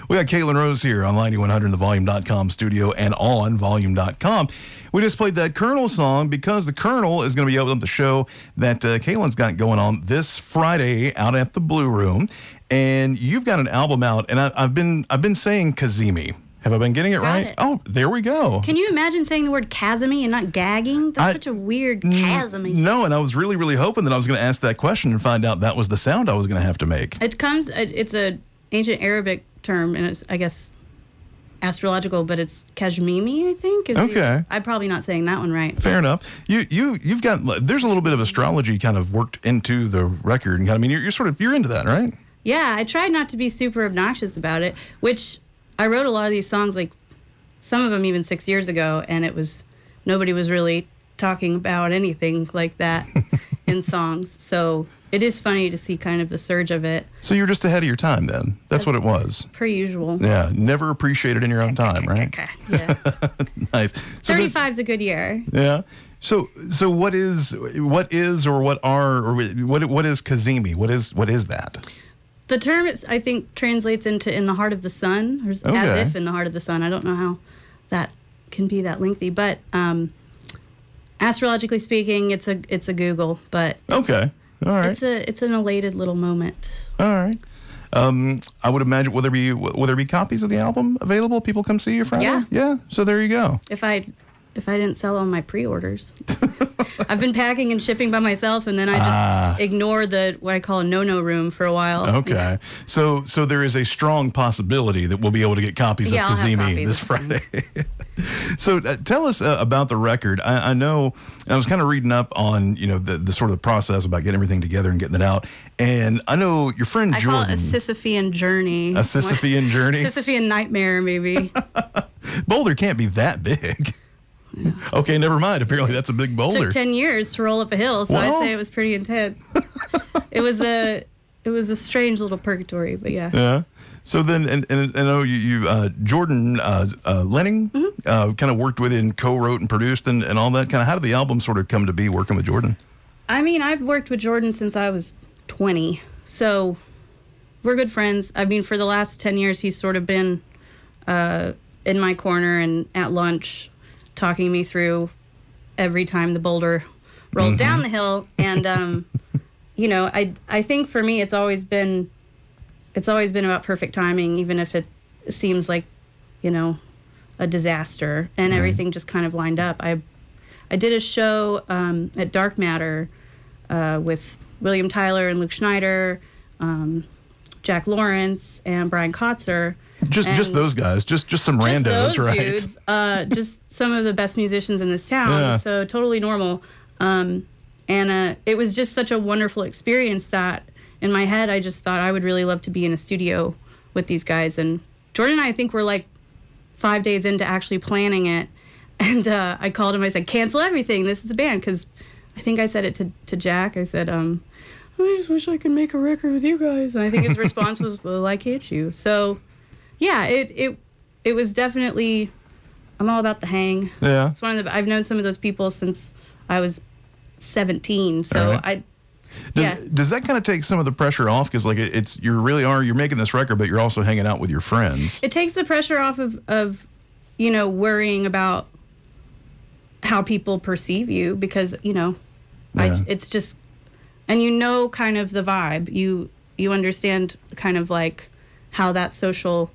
We got Caitlin Rose here on 9100 in the volume.com studio and on volume.com. We just played that Colonel song because the Colonel is going to be opening up the show that Caitlin's got going on this Friday out at the Blue Room. And you've got an album out, and I've been saying Kazimi. Have I been getting it right? Oh, there we go. Can you imagine saying the word Kazimi and not gagging? That's such a weird Kazimi. No, and I was really, really hoping that I was going to ask that question and find out that was the sound I was going to have to make. It's an ancient Arabic term, and it's, I guess, astrological, but it's Kazimi, I think. Okay. I'm probably not saying that one right. Fair enough. You've got, there's a little bit of astrology kind of worked into the record. And I mean, you're into that, right? Yeah, I tried not to be super obnoxious about it, which I wrote a lot of these songs, like some of them even 6 years ago, and nobody was really talking about anything like that in songs. So it is funny to see kind of the surge of it. So you're just ahead of your time then. That's what it was. Per usual. Yeah, never appreciated in your own time, right? Yeah. Nice. So 35's a good year. Yeah. So what is what is Kazimi? What is that? The term, I think, translates into in the heart of the sun, or as if in the heart of the sun. I don't know how that can be that lengthy, but astrologically speaking, it's a Google. But okay, all right, it's an elated little moment. All right. I would imagine will there be copies of the album available? People come see you Friday. Yeah. So there you go. If I didn't sell all my pre-orders. I've been packing and shipping by myself, and then I just ignore what I call a no-no room for a while. Okay. So there is a strong possibility that we'll be able to get copies of Kazimi this Friday. So tell us about the record. I know I was kind of reading up on the sort of process about getting everything together and getting it out, and I know your friend Jordan. I call it a Sisyphean journey. A Sisyphean journey? Sisyphean nightmare, maybe. Boulder can't be that big. Yeah. Okay, never mind. Apparently that's a big boulder. It took 10 years to roll up a hill, so I'd say it was pretty intense. It was a strange little purgatory, but yeah. Yeah. So then, and I know you Jordan Lenning kind of worked with and co-wrote and produced and all that. Kind of how did the album sort of come to be working with Jordan? I mean, I've worked with Jordan since I was 20, so we're good friends. I mean, for the last 10 years, he's sort of been in my corner and at lunch, talking me through every time the boulder rolled down the hill. And, I think for me, it's always been about perfect timing, even if it seems like, a disaster and everything just kind of lined up. I did a show at Dark Matter with William Tyler and Luke Schneider, Jack Lawrence and Brian Kotzer. Just those guys, just some randos, right? Dudes, just some of the best musicians in this town. So totally normal. And it was just such a wonderful experience that in my head, I just thought I would really love to be in a studio with these guys. And Jordan and I think we're like 5 days into actually planning it. And I called him. I said, cancel everything. This is a band. Because I think I said it to Jack. I said, I just wish I could make a record with you guys. And I think his response was, well, I can't you. So yeah, it was definitely, I'm all about the hang. Yeah. It's I've known some of those people since I was 17. So Does that kind of take some of the pressure off? Because like you're making this record, but you're also hanging out with your friends. It takes the pressure off of worrying about how people perceive you because, it's just, and kind of the vibe. You understand kind of like how that social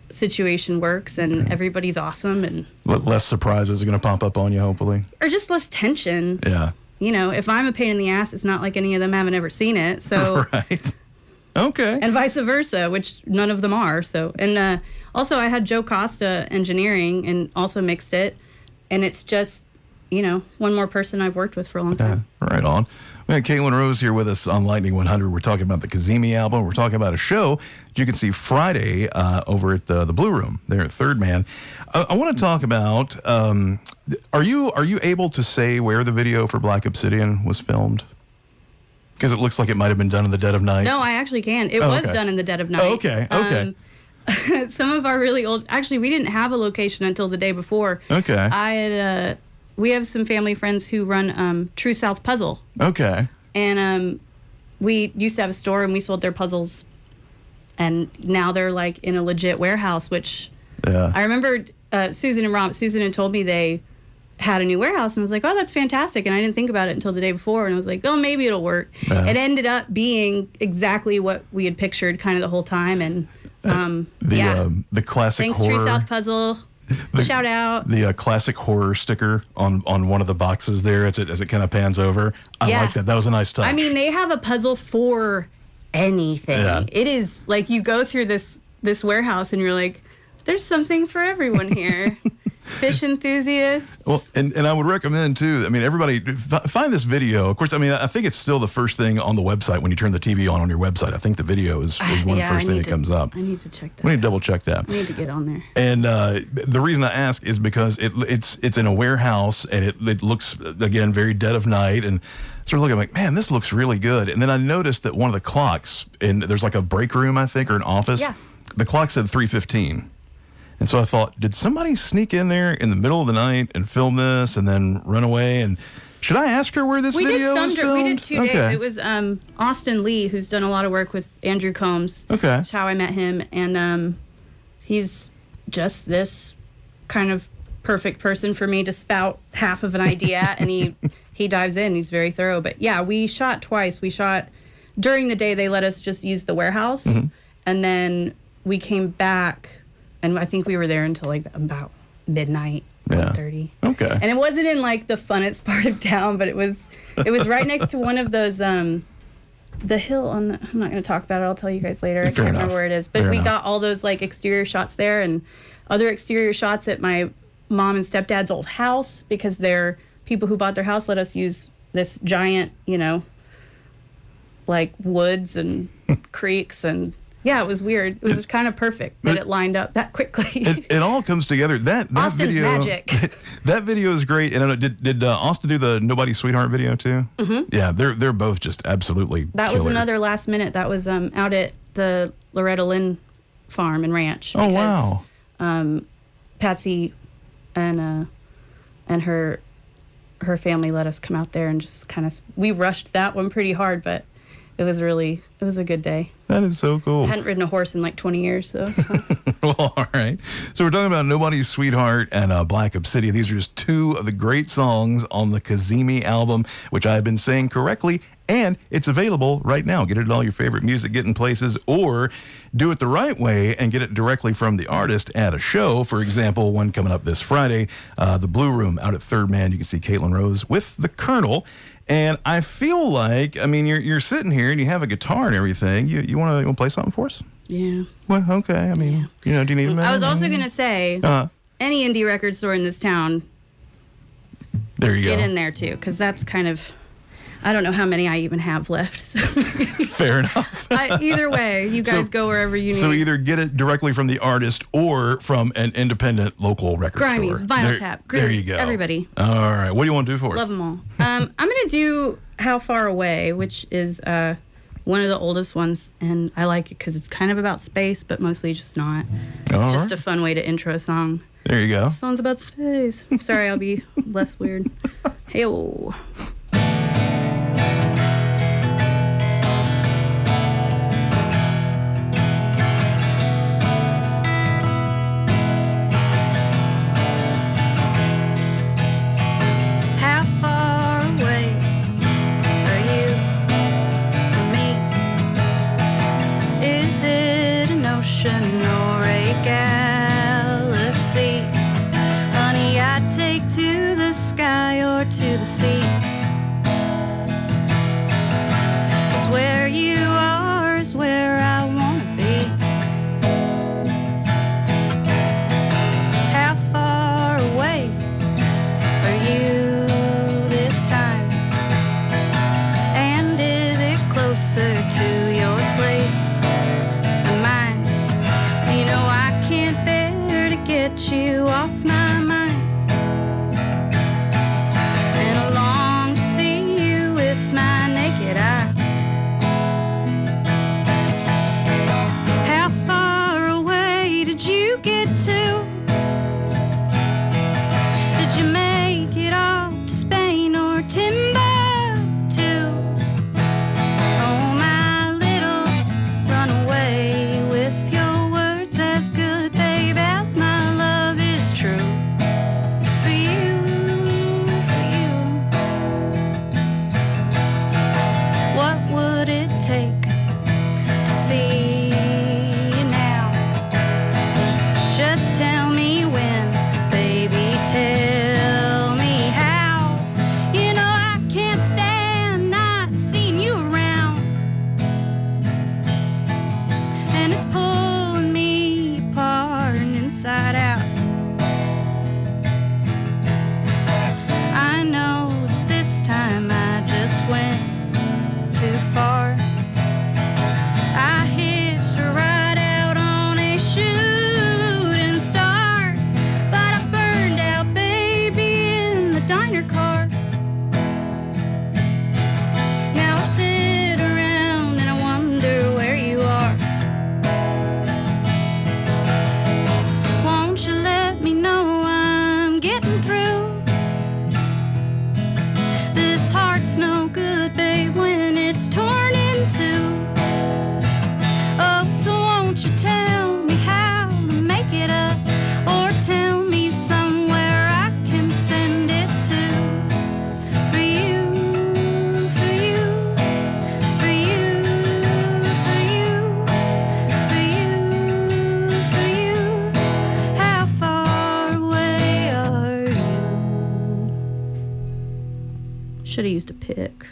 situation works, and everybody's awesome, and less surprises are going to pop up on you, hopefully, or just less tension. Yeah. If I'm a pain in the ass, it's not like any of them haven't ever seen it. So right. Okay. And vice versa, which none of them are. So, and also I had Joe Costa engineering and also mixed it, and it's just one more person I've worked with for a long time. Right on. We had Caitlin Rose here with us on Lightning 100. We're talking about the Kazimi album. We're talking about a show that you can see Friday over at the Blue Room there at Third Man. I want to talk about, are you able to say where the video for Black Obsidian was filmed? Because it looks like it might have been done in the dead of night. No, I actually can. It was done in the dead of night. Oh, okay. Some of our really old, actually, we didn't have a location until the day before. Okay. We have some family friends who run True South Puzzle. Okay. And we used to have a store, and we sold their puzzles and now they're like in a legit warehouse, which I remember Susan had told me they had a new warehouse, and I was like, oh, that's fantastic. And I didn't think about it until the day before, and I was like, oh, maybe it'll work. It ended up being exactly what we had pictured kind of the whole time. And the classic thanks horror. True South Puzzle. Shout out. The classic horror sticker on one of the boxes there as it kind of pans over. I like that. That was a nice touch. I mean, they have a puzzle for anything. Yeah. It is like you go through this warehouse and you're like, there's something for everyone here. Fish enthusiasts. Well, and I would recommend too. I mean, everybody find this video. Of course, I mean, I think it's still the first thing on the website when you turn the TV on your website. I think the video is one of the first thing that comes up. I need to check that. We need to double check that. I need to get on there. And the reason I ask is because it's in a warehouse and it looks again very dead of night, and sort of looking like, man, this looks really good. And then I noticed that one of the clocks there's like a break room, I think, or an office. Yeah. The clock said 3:15. And so I thought, did somebody sneak in there in the middle of the night and film this and then run away? And should I ask her where this video was filmed? We did 2 days. It was Austin Lee, who's done a lot of work with Andrew Combs. Okay. That's how I met him. And he's just this kind of perfect person for me to spout half of an idea at. And he dives in. He's very thorough. But yeah, we shot twice. We shot during the day. They let us just use the warehouse. Mm-hmm. And then we came back. And I think we were there until like about midnight, 1:30. Okay. And it wasn't in like the funnest part of town, but it was right next to one of those the hill on the, I'm not going to talk about it. I'll tell you guys later. I can't remember where it is. But we got all those like exterior shots there and other exterior shots at my mom and stepdad's old house because they're people who bought their house let us use this giant, like woods and creeks and yeah, it was weird. It was kind of perfect that it lined up that quickly. It all comes together. That Austin's video, magic. That video is great. And did Austin do the Nobody's Sweetheart video too? Mm-hmm. Yeah, they're both just absolutely. That killer. was another last minute. That was out at the Loretta Lynn farm and ranch. Oh wow. Patsy and her family let us come out there and just kind of we rushed that one pretty hard, but it was a good day. That is so cool. I hadn't ridden a horse in like 20 years, so. Well, all right. So we're talking about Nobody's Sweetheart and Black Obsidian. These are just two of the great songs on the Kazimi album, which I have been saying correctly, and it's available right now. Get it at all your favorite music getting places, or do it the right way and get it directly from the artist at a show. For example, one coming up this Friday, the Blue Room out at Third Man. You can see Caitlin Rose with the Colonel. And I feel like, I mean, you're sitting here and you have a guitar and everything. You want to play something for us? Yeah. Well, okay. I mean, do you need a minute? I was also going to say, any indie record store in this town, there you get in there too, because that's kind of, I don't know how many I even have left. So. Fair enough. Either way, you guys go wherever you need. So either get it directly from the artist or from an independent local record Grimies, store. Vinyl Tap, Groove, there you go. Everybody. All right. What do you want to do for us? Love them all. I'm going to do How Far Away, which is one of the oldest ones, and I like it because it's kind of about space, but mostly just not. It's just a fun way to intro a song. There you go. This song's about space. Sorry, I'll be less weird. Hey-oh. Should have used a pick.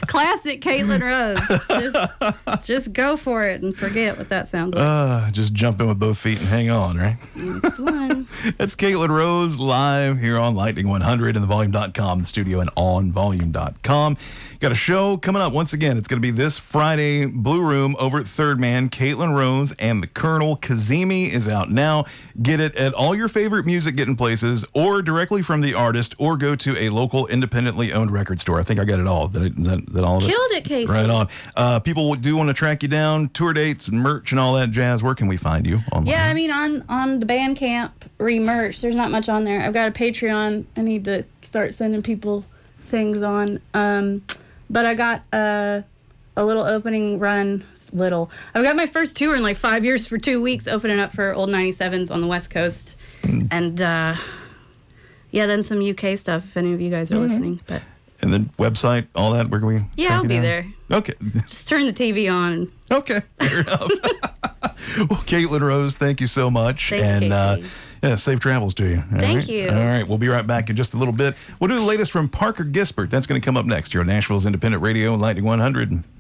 Classic Caitlin Rose. Just go for it and forget what that sounds like. Just jump in with both feet and hang on, right? That's one. That's Caitlin Rose live here on Lightning 100 and thevolume.com studio and on volume.com. Got a show coming up once again. It's going to be this Friday, Blue Room over at Third Man. Caitlin Rose and the Colonel. Kazimi is out now. Get it at all your favorite music getting places or directly from the artist or go to a local independently owned record store. I think I got it all. Is that all of it? Killed it, Casey. Right on. People do want to track you down, tour dates and merch and all that jazz. Where can we find you online? Yeah, I mean, on the Bandcamp re-merch, there's not much on there. I've got a Patreon I need to start sending people things on. But I got a little opening run. I've got my first tour in like 5 years for 2 weeks, opening up for Old 97s on the West Coast. And, then some UK stuff, if any of you guys are listening. But and then website, all that, where can we? yeah, I'll be there. Okay. Just turn the TV on. Okay, fair enough. Well, Caitlin Rose, thank you so much. Thank you, Yeah, safe travels to you. Thank you. All right, we'll be right back in just a little bit. We'll do the latest from Parker Gisbert. That's going to come up next here on Nashville's Independent Radio, Lightning 100.